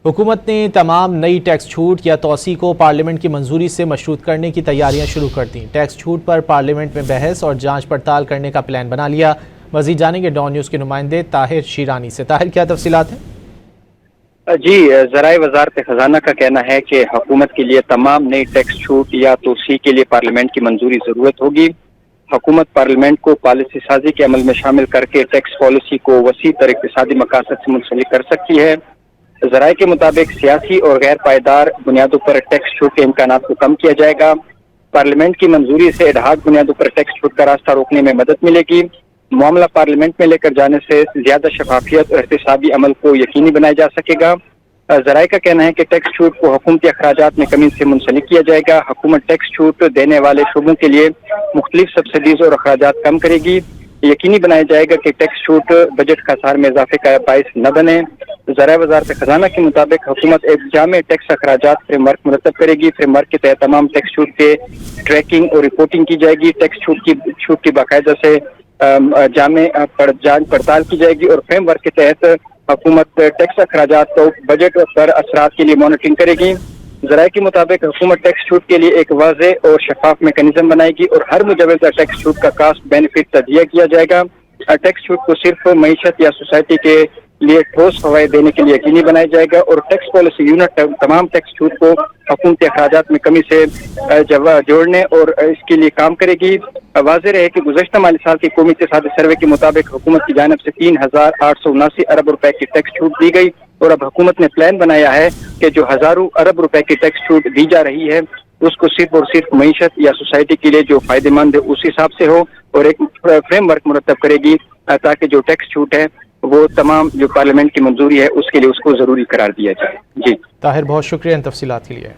حکومت نے تمام نئی ٹیکس چھوٹ یا توسیع کو پارلیمنٹ کی منظوری سے مشروط کرنے کی تیاریاں شروع کر دیں۔ ٹیکس چھوٹ پر پارلیمنٹ میں بحث اور جانچ پڑتال کرنے کا پلان بنا لیا۔ مزید جانیں گے ڈان نیوز کے نمائندے طاہر شیرانی سے۔ طاہر، کیا تفصیلات ہیں؟ جی، ذرائع وزارت خزانہ کا کہنا ہے کہ حکومت کے لیے تمام نئی ٹیکس چھوٹ یا توسیع کے لیے پارلیمنٹ کی منظوری ضرورت ہوگی۔ حکومت پارلیمنٹ کو پالیسی سازی کے عمل میں شامل کر کے ٹیکس پالیسی کو وسیع تر اقتصادی مقاصد سے منسلک کر سکتی ہے۔ ذرائع کے مطابق سیاسی اور غیر پائیدار بنیادوں پر ٹیکس چھوٹ کے امکانات کو کم کیا جائے گا۔ پارلیمنٹ کی منظوری سے اڈھاگ بنیادوں پر ٹیکس چھوٹ کا راستہ روکنے میں مدد ملے گی۔ معاملہ پارلیمنٹ میں لے کر جانے سے زیادہ شفافیت اور احتسابی عمل کو یقینی بنایا جا سکے گا۔ ذرائع کا کہنا ہے کہ ٹیکس چھوٹ کو حکومتی اخراجات میں کمی سے منسلک کیا جائے گا۔ حکومت ٹیکس چھوٹ دینے والے شعبوں کے لیے مختلف سبسڈیز اور اخراجات کم کرے گی۔ یقینی بنایا جائے گا کہ ٹیکس چھوٹ بجٹ خسار میں اضافے کا باعث نہ بنے۔ ذرائع وزارت خزانہ کے مطابق حکومت ایک جامع ٹیکس اخراجات فریم ورک مرتب کرے گی۔ فریم ورک کے تحت تمام ٹیکس چھوٹ کے ٹریکنگ اور رپورٹنگ کی جائے گی۔ ٹیکس چھوٹ کی باقاعدہ سے جامع جانچ پڑتال کی جائے گی اور فریم ورک کے تحت حکومت ٹیکس اخراجات کو بجٹ پر اثرات کے لیے مانیٹرنگ کرے گی۔ ذرائع کے مطابق حکومت ٹیکس چھوٹ کے لیے ایک واضح اور شفاف میکانزم بنائے گی اور ہر مجوزہ ٹیکس چھوٹ کا کاسٹ بینیفٹ تجزیہ کیا جائے گا۔ ٹیکس چھوٹ کو صرف معیشت یا سوسائٹی کے لیے ٹھوس فوائد دینے کے لیے یقینی بنایا جائے گا اور ٹیکس پالیسی یونٹ تمام ٹیکس چھوٹ کو حکومتی اخراجات میں کمی سے جوڑنے اور اس کے لیے کام کرے گی۔ واضح رہے کہ گزشتہ مالی سال کی قومی اقتصادی سروے کے مطابق حکومت کی جانب سے 3,879 ارب روپے کی ٹیکس چھوٹ دی گئی اور اب حکومت نے پلان بنایا ہے کہ جو ہزاروں ارب روپے کی ٹیکس چھوٹ دی جا رہی ہے اس کو صرف اور صرف معیشت یا سوسائٹی کے لیے جو فائدہ مند ہے اس حساب سے ہو اور ایک فریم ورک مرتب کرے گی تاکہ جو ٹیکس چھوٹ ہے وہ تمام جو پارلیمنٹ کی منظوری ہے اس کے لیے اس کو ضروری قرار دیا جائے۔ جی طاہر، بہت شکریہ ان تفصیلات کے لیے۔